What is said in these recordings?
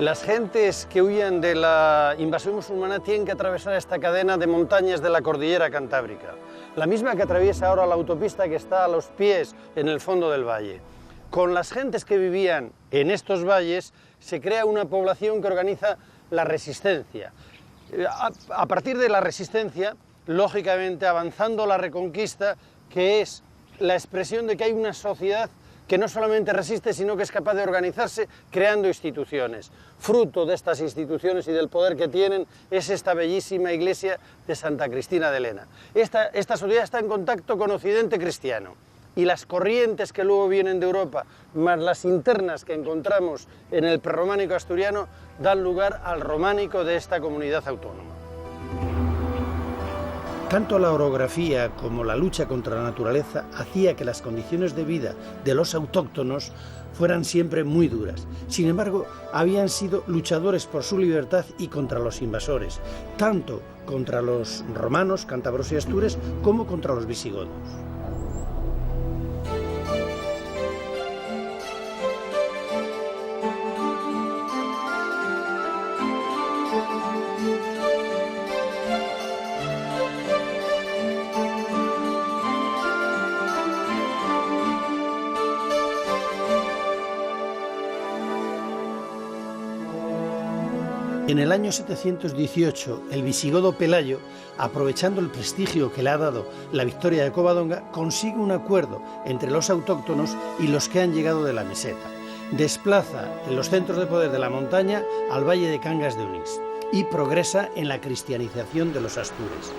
Las gentes que huyen de la invasión musulmana tienen que atravesar esta cadena de montañas de la cordillera cantábrica, la misma que atraviesa ahora la autopista que está a los pies en el fondo del valle. Con las gentes que vivían en estos valles se crea una población que organiza la resistencia. A partir de la resistencia, lógicamente avanzando la reconquista, que es la expresión de que hay una sociedad que no solamente resiste, sino que es capaz de organizarse creando instituciones. Fruto de estas instituciones y del poder que tienen es esta bellísima iglesia de Santa Cristina de Lena. Esta sociedad está en contacto con Occidente cristiano, y las corrientes que luego vienen de Europa, más las internas que encontramos en el prerrománico asturiano, dan lugar al románico de esta comunidad autónoma. Tanto la orografía como la lucha contra la naturaleza hacía que las condiciones de vida de los autóctonos fueran siempre muy duras. Sin embargo, habían sido luchadores por su libertad y contra los invasores, tanto contra los romanos, cántabros y astures, como contra los visigodos. En el año 718, el visigodo Pelayo, aprovechando el prestigio que le ha dado la victoria de Covadonga, consigue un acuerdo entre los autóctonos y los que han llegado de la meseta. Desplaza en los centros de poder de la montaña al valle de Cangas de Onís y progresa en la cristianización de los astures.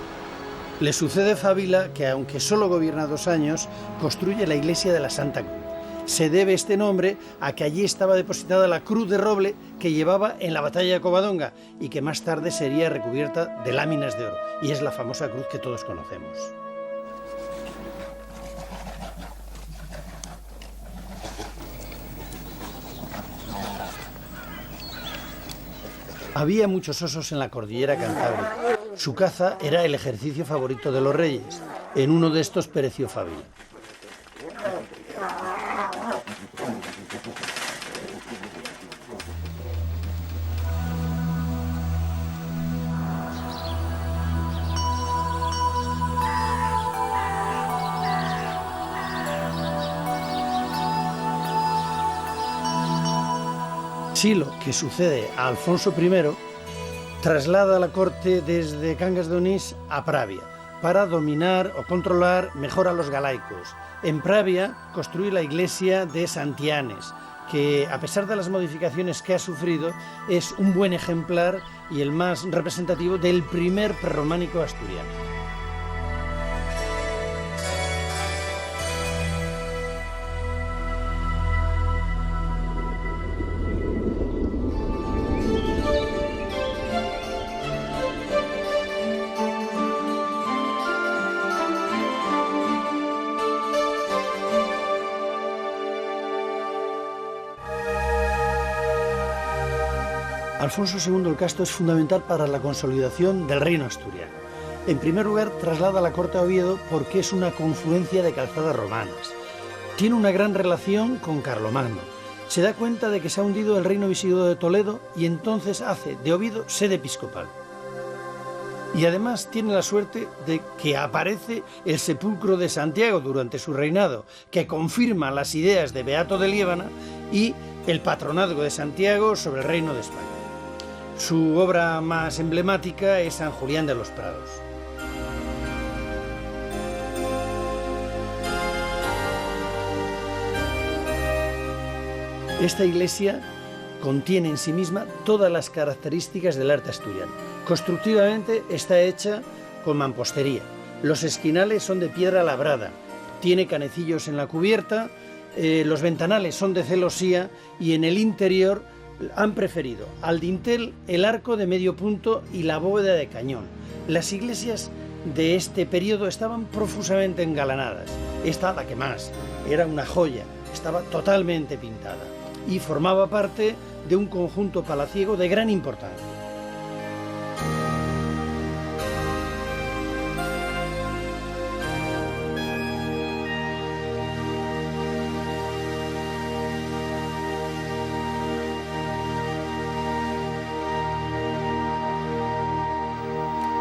Le sucede Fávila, que aunque solo gobierna 2 años, construye la iglesia de la Santa Cruz. Se debe este nombre a que allí estaba depositada la cruz de roble que llevaba en la batalla de Covadonga y que más tarde sería recubierta de láminas de oro, y es la famosa cruz que todos conocemos. Había muchos osos en la cordillera cantábrica. Su caza era el ejercicio favorito de los reyes. En uno de estos pereció Fávila. Silo, que sucede a Alfonso I, traslada la corte desde Cangas de Onís a Pravia para dominar o controlar mejor a los galaicos. En Pravia construye la iglesia de Santianes, que a pesar de las modificaciones que ha sufrido, es un buen ejemplar y el más representativo del primer prerrománico asturiano. Alfonso II el Casto es fundamental para la consolidación del reino asturiano. En primer lugar, traslada la corte a Oviedo porque es una confluencia de calzadas romanas. Tiene una gran relación con Carlomagno. Se da cuenta de que se ha hundido el reino visigodo de Toledo y entonces hace de Oviedo sede episcopal. Y además tiene la suerte de que aparece el sepulcro de Santiago durante su reinado, que confirma las ideas de Beato de Liébana y el patronazgo de Santiago sobre el reino de España. Su obra más emblemática es San Julián de los Prados. Esta iglesia contiene en sí misma todas las características del arte asturiano. Constructivamente está hecha con mampostería. Los esquinales son de piedra labrada. Tiene canecillos en la cubierta. Los ventanales son de celosía y en el interior han preferido al dintel el arco de medio punto y la bóveda de cañón. Las iglesias de este periodo estaban profusamente engalanadas. Esta, la que más, era una joya, estaba totalmente pintada y formaba parte de un conjunto palaciego de gran importancia.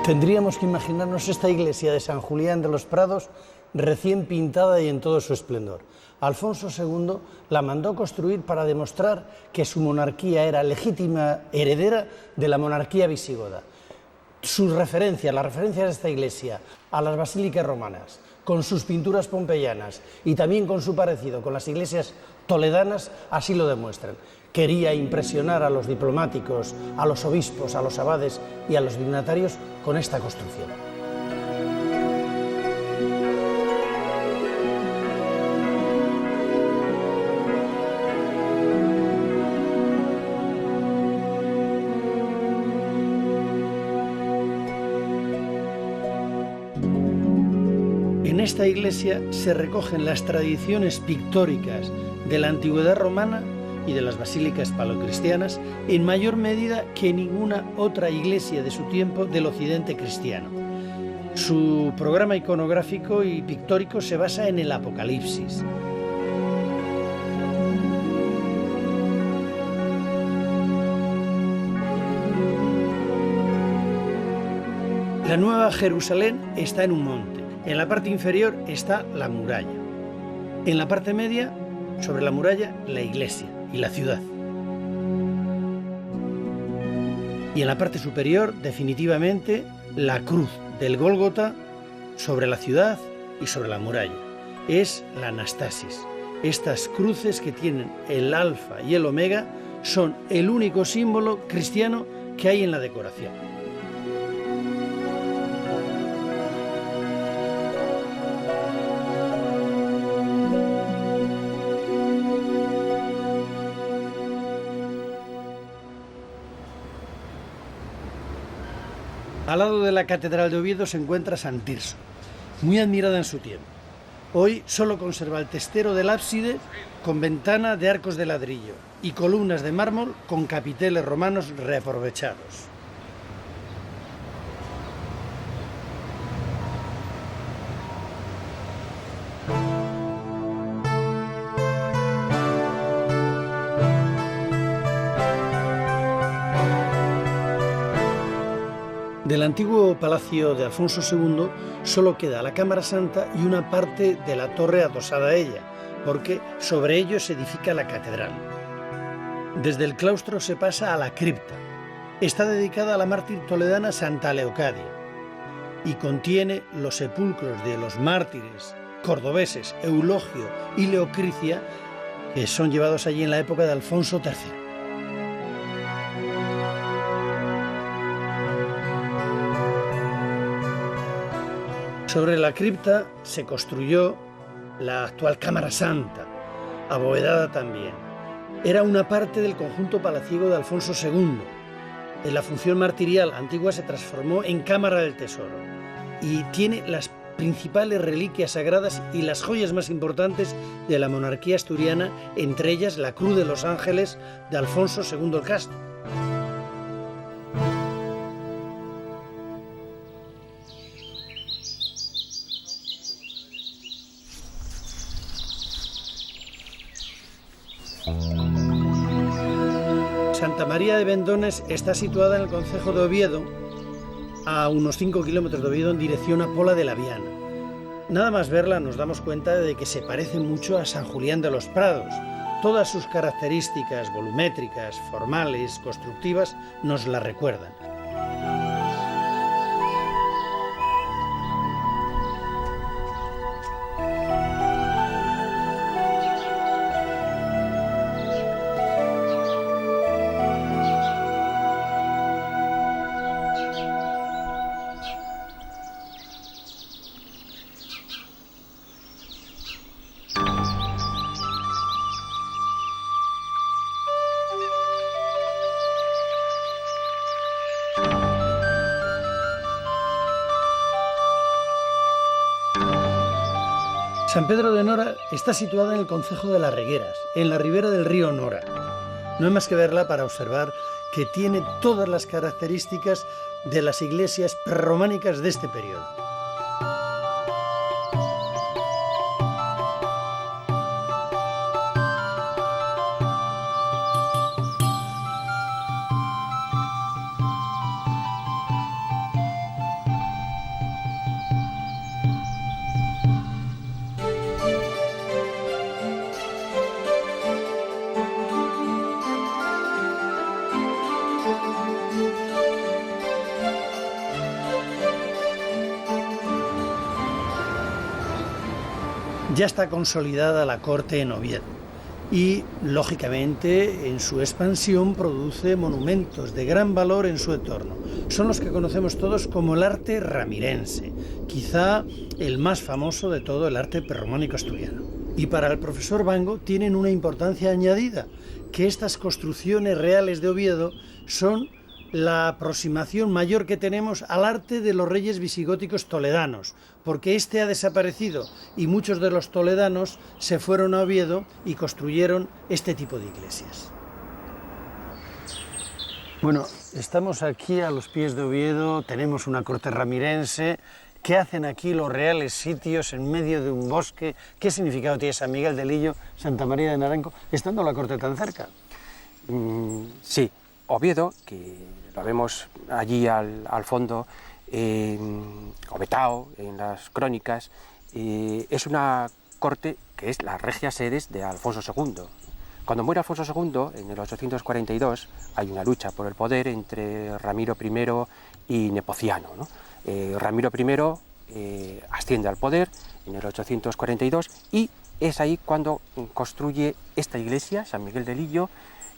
Tendríamos que imaginarnos esta iglesia de San Julián de los Prados recién pintada y en todo su esplendor. Alfonso II la mandó construir para demostrar que su monarquía era legítima heredera de la monarquía visigoda. Sus referencias, las referencias de esta iglesia a las basílicas romanas, con sus pinturas pompeyanas y también con su parecido con las iglesias toledanas, así lo demuestran. Quería impresionar a los diplomáticos, a los obispos, a los abades y a los dignatarios con esta construcción. En esta iglesia se recogen las tradiciones pictóricas de la antigüedad romana y de las basílicas paleocristianas en mayor medida que ninguna otra iglesia de su tiempo del occidente cristiano. Su programa iconográfico y pictórico se basa en el Apocalipsis. La Nueva Jerusalén está en un monte. En la parte inferior está la muralla. En la parte media, sobre la muralla, la iglesia y la ciudad. Y en la parte superior, definitivamente, la cruz del Gólgota sobre la ciudad y sobre la muralla. Es la anastasis. Estas cruces que tienen el alfa y el omega son el único símbolo cristiano que hay en la decoración. Al lado de la Catedral de Oviedo se encuentra San Tirso, muy admirada en su tiempo. Hoy solo conserva el testero del ábside con ventana de arcos de ladrillo y columnas de mármol con capiteles romanos reaprovechados. Del antiguo palacio de Alfonso II solo queda la Cámara Santa y una parte de la torre adosada a ella, porque sobre ello se edifica la catedral. Desde el claustro se pasa a la cripta. Está dedicada a la mártir toledana Santa Leocadia y contiene los sepulcros de los mártires cordobeses Eulogio y Leocricia, que son llevados allí en la época de Alfonso III. Sobre la cripta se construyó la actual Cámara Santa, abovedada también. Era una parte del conjunto palaciego de Alfonso II. En la función martirial antigua se transformó en Cámara del Tesoro y tiene las principales reliquias sagradas y las joyas más importantes de la monarquía asturiana, entre ellas la Cruz de los Ángeles de Alfonso II el Casto. Santa María de Vendones está situada en el concejo de Oviedo, a unos 5 kilómetros de Oviedo en dirección a Pola de la Viana. Nada más verla nos damos cuenta de que se parece mucho a San Julián de los Prados. Todas sus características volumétricas, formales, constructivas nos la recuerdan. San Pedro de Nora está situada en el concejo de Las Regueras, en la ribera del río Nora. No hay más que verla para observar que tiene todas las características de las iglesias prerrománicas de este periodo. Ya está consolidada la corte en Oviedo y, lógicamente, en su expansión produce monumentos de gran valor en su entorno. Son los que conocemos todos como el arte ramirense, quizá el más famoso de todo el arte prerrománico asturiano. Y para el profesor Vango tienen una importancia añadida, que estas construcciones reales de Oviedo son la aproximación mayor que tenemos al arte de los reyes visigóticos toledanos, porque este ha desaparecido y muchos de los toledanos se fueron a Oviedo y construyeron este tipo de iglesias. Bueno, estamos aquí a los pies de Oviedo, tenemos una corte ramirense. ¿Qué hacen aquí los reales sitios en medio de un bosque? ¿Qué significado tiene San Miguel de Lillo, Santa María de Naranco, estando la corte tan cerca? Sí, Oviedo, que lo vemos allí al fondo, o Betao, en las crónicas, es una corte que es la regia sedes de Alfonso II. Cuando muere Alfonso II, en el 842, hay una lucha por el poder entre Ramiro I y Nepociano, ¿no? Ramiro I asciende al poder en el 842 y es ahí cuando construye esta iglesia, San Miguel de Lillo,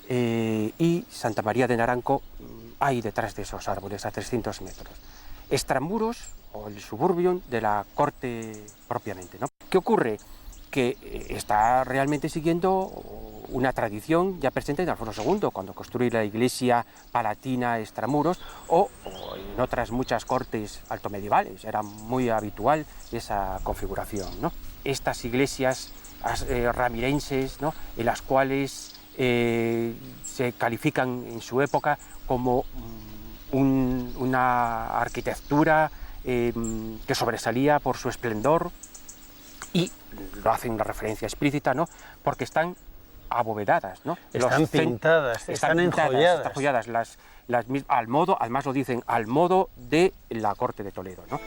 y Santa María de Naranco, ahí detrás de esos árboles, a 300 metros. Extramuros, o el suburbium de la corte propiamente, ¿no? ¿Qué ocurre? Que está realmente siguiendo una tradición ya presente en Alfonso II, cuando construye la iglesia palatina extramuros, o en otras muchas cortes altomedievales. Era muy habitual esa configuración, ¿no? Estas iglesias ramirenses, ¿no?, en las cuales se califican en su época como una arquitectura que sobresalía por su esplendor, y lo hacen una referencia explícita, ¿no?, porque están abovedadas, ¿no? Están pintadas, están enjolladas. Están enjolladas, al modo, además lo dicen, al modo de la corte de Toledo, ¿no?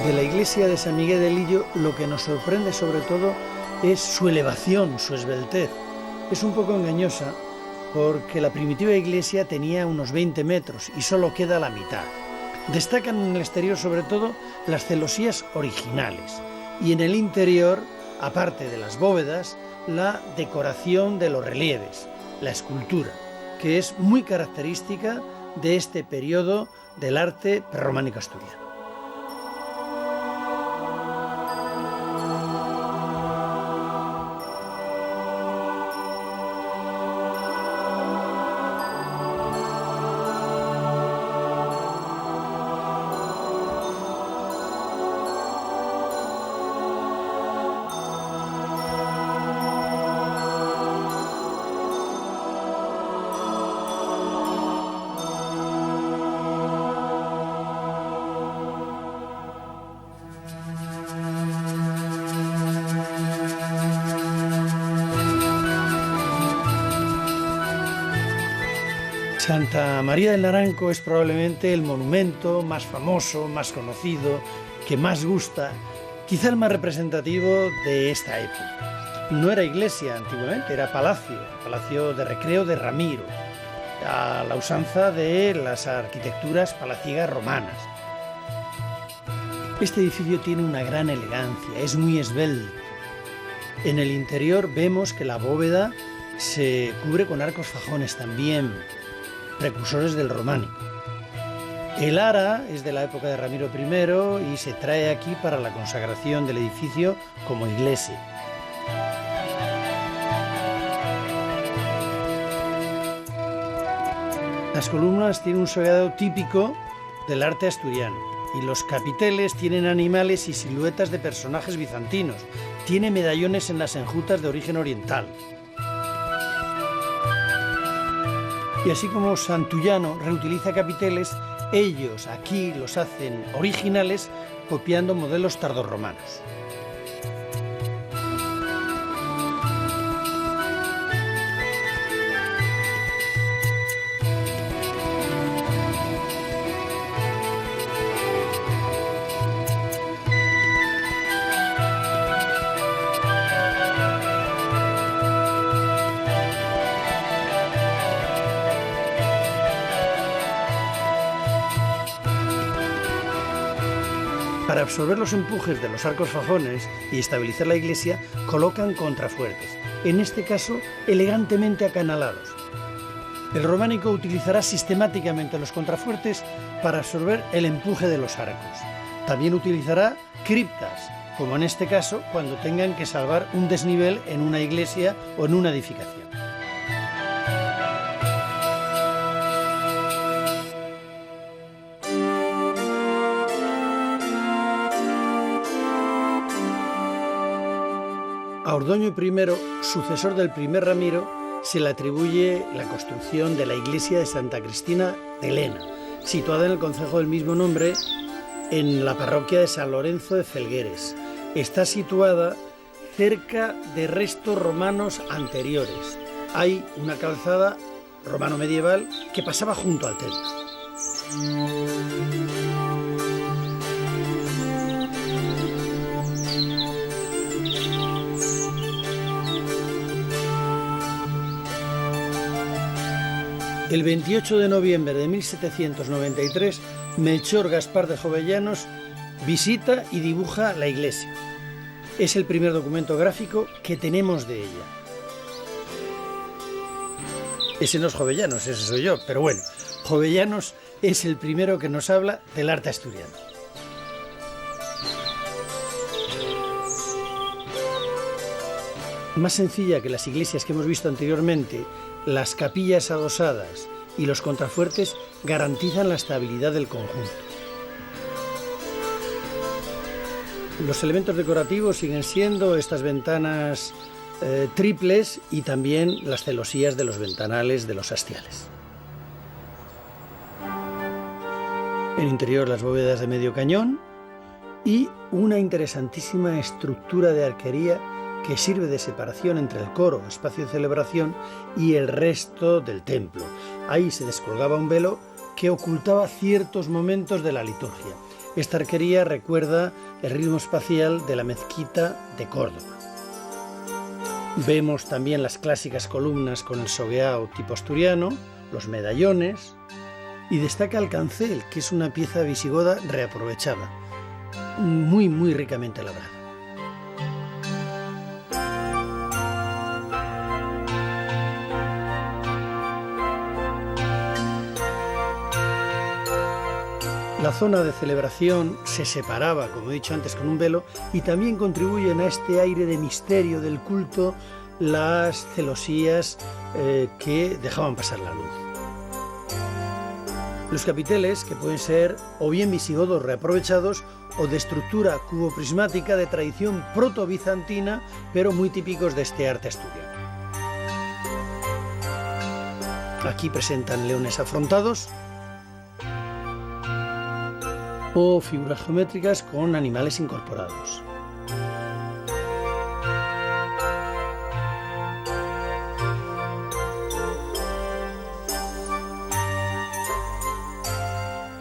De la iglesia de San Miguel de Lillo, lo que nos sorprende sobre todo es su elevación, su esbeltez. Es un poco engañosa porque la primitiva iglesia tenía unos 20 metros y solo queda la mitad. Destacan en el exterior sobre todo las celosías originales y en el interior, aparte de las bóvedas, la decoración de los relieves, la escultura, que es muy característica de este periodo del arte prerrománico asturiano. Santa María del Naranco es probablemente el monumento más famoso, más conocido, que más gusta, quizá el más representativo de esta época. No era iglesia antiguamente, era palacio de recreo de Ramiro, a la usanza de las arquitecturas palaciegas romanas. Este edificio tiene una gran elegancia, es muy esbelto. En el interior vemos que la bóveda se cubre con arcos fajones también, precursores del románico. El ara es de la época de Ramiro I y se trae aquí para la consagración del edificio como iglesia. Las columnas tienen un soleado típico del arte asturiano y los capiteles tienen animales y siluetas de personajes bizantinos. Tiene medallones en las enjutas de origen oriental. Y así como Santullano reutiliza capiteles, ellos aquí los hacen originales copiando modelos tardorromanos. Para absorber los empujes de los arcos fajones y estabilizar la iglesia, colocan contrafuertes, en este caso elegantemente acanalados. El románico utilizará sistemáticamente los contrafuertes para absorber el empuje de los arcos. También utilizará criptas, como en este caso cuando tengan que salvar un desnivel en una iglesia o en una edificación. A Ordoño I, sucesor del primer Ramiro, se le atribuye la construcción de la iglesia de Santa Cristina de Lena, situada en el concejo del mismo nombre, en la parroquia de San Lorenzo de Felgueres. Está situada cerca de restos romanos anteriores. Hay una calzada romano-medieval que pasaba junto al templo. El 28 de noviembre de 1793, Melchor Gaspar de Jovellanos visita y dibuja la iglesia. Es el primer documento gráfico que tenemos de ella. Ese no es Jovellanos, ese soy yo, pero bueno, Jovellanos es el primero que nos habla del arte asturiano. Más sencilla que las iglesias que hemos visto anteriormente, las capillas adosadas y los contrafuertes garantizan la estabilidad del conjunto. Los elementos decorativos siguen siendo estas ventanas triples y también las celosías de los ventanales de los hastiales. En el interior las bóvedas de medio cañón y una interesantísima estructura de arquería que sirve de separación entre el coro, espacio de celebración, y el resto del templo. Ahí se descolgaba un velo que ocultaba ciertos momentos de la liturgia. Esta arquería recuerda el ritmo espacial de la mezquita de Córdoba. Vemos también las clásicas columnas con el sogueado tipo asturiano, los medallones, y destaca el cancel, que es una pieza visigoda reaprovechada, muy ricamente labrada. La zona de celebración se separaba, como he dicho antes, con un velo, y también contribuyen a este aire de misterio del culto las celosías que dejaban pasar la luz. Los capiteles, que pueden ser o bien visigodos reaprovechados o de estructura cuboprismática de tradición proto-bizantina, pero muy típicos de este arte asturiano. Aquí presentan leones afrontados o figuras geométricas con animales incorporados.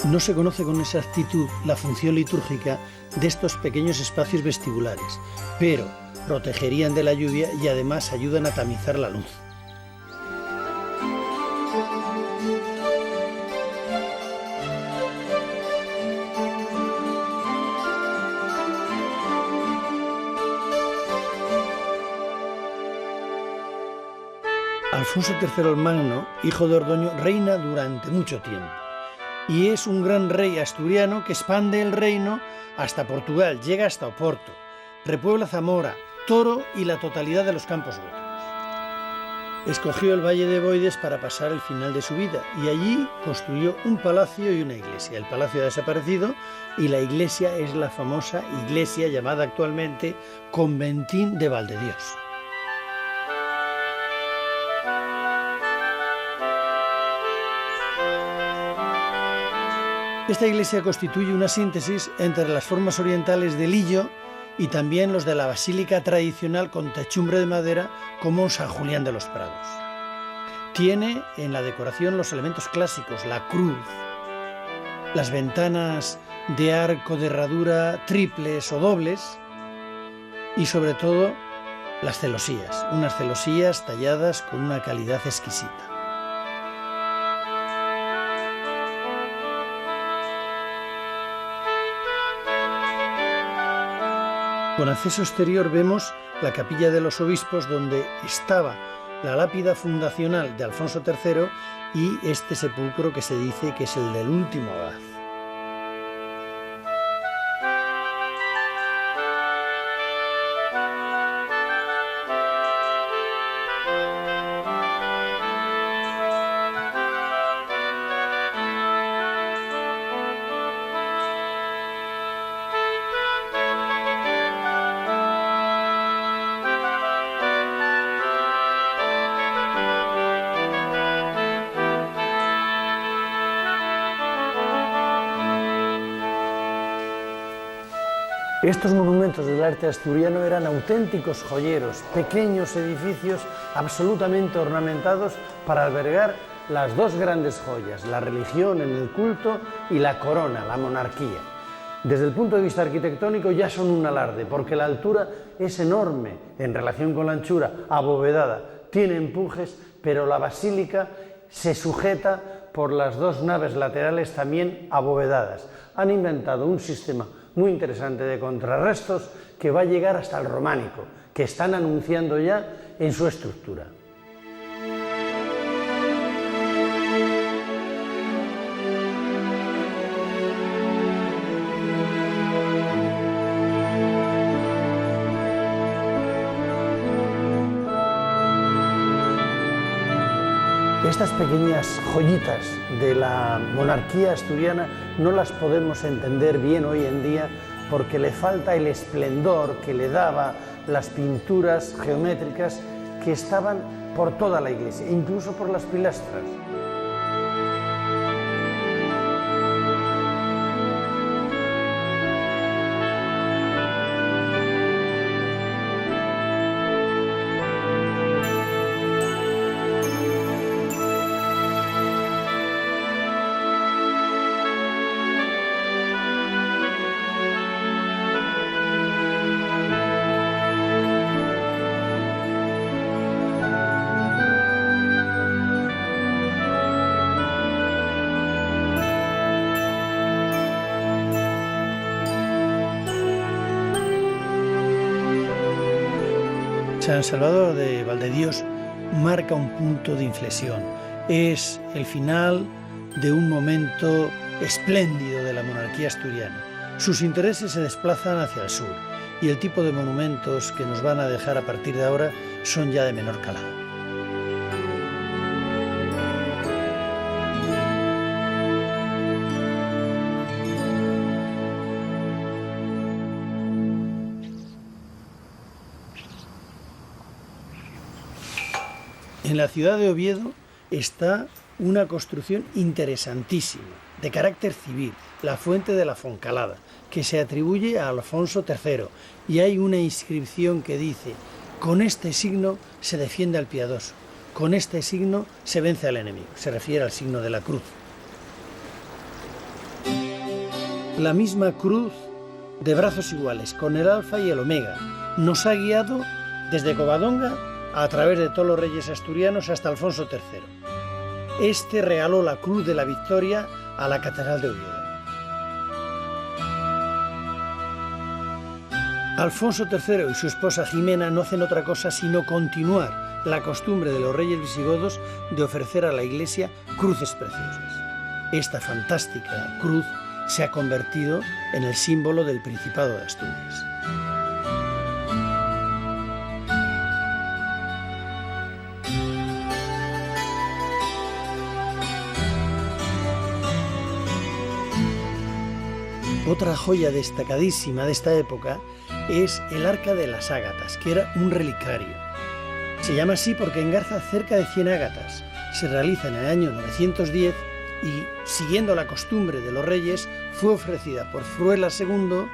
No se conoce con exactitud la función litúrgica de estos pequeños espacios vestibulares, pero protegerían de la lluvia y además ayudan a tamizar la luz. Alfonso III el Magno, hijo de Ordoño, reina durante mucho tiempo y es un gran rey asturiano que expande el reino hasta Portugal, llega hasta Oporto, repuebla Zamora, Toro y la totalidad de los campos góticos. Escogió el Valle de Boides para pasar el final de su vida y allí construyó un palacio y una iglesia. El palacio ha desaparecido y la iglesia es la famosa iglesia llamada actualmente Conventín de Valdedios. Esta iglesia constituye una síntesis entre las formas orientales de Lillo y también los de la basílica tradicional con techumbre de madera como San Julián de los Prados. Tiene en la decoración los elementos clásicos, la cruz, las ventanas de arco de herradura triples o dobles y sobre todo las celosías, unas celosías talladas con una calidad exquisita. Con acceso exterior vemos la capilla de los obispos, donde estaba la lápida fundacional de Alfonso III y este sepulcro que se dice que es el del último abad. Estos monumentos del arte asturiano eran auténticos joyeros, pequeños edificios absolutamente ornamentados para albergar las dos grandes joyas, la religión en el culto y la corona, la monarquía. Desde el punto de vista arquitectónico ya son un alarde, porque la altura es enorme en relación con la anchura, abovedada, tiene empujes, pero la basílica se sujeta por las dos naves laterales también abovedadas. Han inventado un sistema muy interesante de contrarrestos que va a llegar hasta el románico, que están anunciando ya en su estructura. Estas pequeñas joyitas de la monarquía asturiana no las podemos entender bien hoy en día porque le falta el esplendor que le daba las pinturas geométricas que estaban por toda la iglesia, incluso por las pilastras. San Salvador de Valdedios marca un punto de inflexión. Es el final de un momento espléndido de la monarquía asturiana. Sus intereses se desplazan hacia el sur y el tipo de monumentos que nos van a dejar a partir de ahora son ya de menor calado. En la ciudad de Oviedo está una construcción interesantísima, de carácter civil, la Fuente de la Foncalada, que se atribuye a Alfonso III, y hay una inscripción que dice: con este signo se defiende al piadoso, con este signo se vence al enemigo. Se refiere al signo de la cruz. La misma cruz de brazos iguales, con el alfa y el omega, nos ha guiado desde Covadonga a través de todos los reyes asturianos hasta Alfonso III. Este regaló la Cruz de la Victoria a la Catedral de Oviedo. Alfonso III y su esposa Jimena no hacen otra cosa sino continuar la costumbre de los reyes visigodos de ofrecer a la Iglesia cruces preciosas. Esta fantástica cruz se ha convertido en el símbolo del Principado de Asturias. Otra joya destacadísima de esta época es el Arca de las Ágatas, que era un relicario. Se llama así porque engarza cerca de 100 ágatas. Se realiza en el año 910 y, siguiendo la costumbre de los reyes, fue ofrecida por Fruela II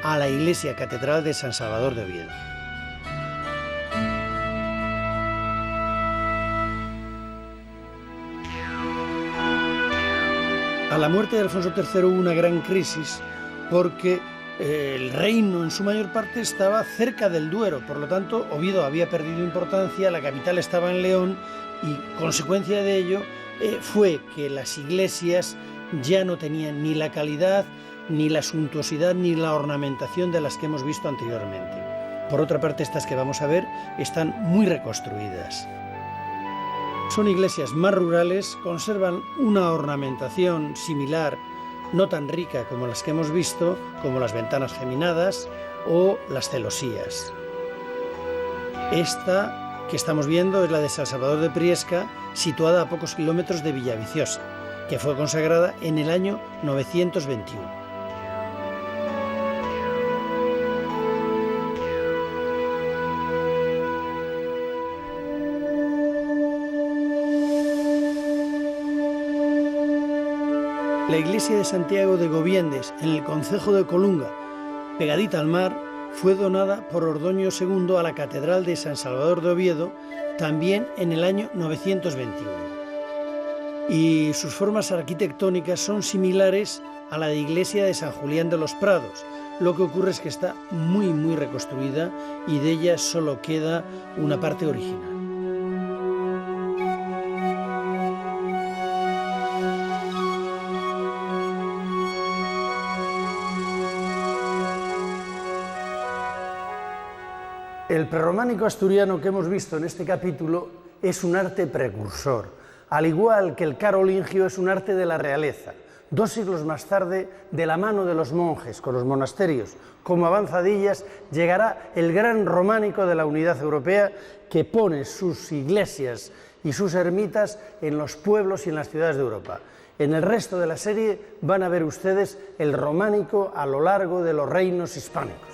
a la Iglesia Catedral de San Salvador de Oviedo. A la muerte de Alfonso III hubo una gran crisis porque el reino en su mayor parte estaba cerca del Duero, por lo tanto Oviedo había perdido importancia, la capital estaba en León y consecuencia de ello fue que las iglesias ya no tenían ni la calidad ni la suntuosidad ni la ornamentación de las que hemos visto anteriormente. Por otra parte, estas que vamos a ver están muy reconstruidas. Son iglesias más rurales, conservan una ornamentación similar, no tan rica como las que hemos visto, como las ventanas geminadas o las celosías. Esta que estamos viendo es la de San Salvador de Priesca, situada a pocos kilómetros de Villaviciosa, que fue consagrada en el año 921. La iglesia de Santiago de Goviendes, en el concejo de Colunga, pegadita al mar, fue donada por Ordoño II a la Catedral de San Salvador de Oviedo, también en el año 921. Y sus formas arquitectónicas son similares a la de iglesia de San Julián de los Prados. Lo que ocurre es que está muy reconstruida y de ella solo queda una parte original. El prerrománico asturiano que hemos visto en este capítulo es un arte precursor, al igual que el carolingio es un arte de la realeza. 2 siglos más tarde, de la mano de los monjes, con los monasterios como avanzadillas, llegará el gran románico de la unidad europea que pone sus iglesias y sus ermitas en los pueblos y en las ciudades de Europa. En el resto de la serie van a ver ustedes el románico a lo largo de los reinos hispánicos.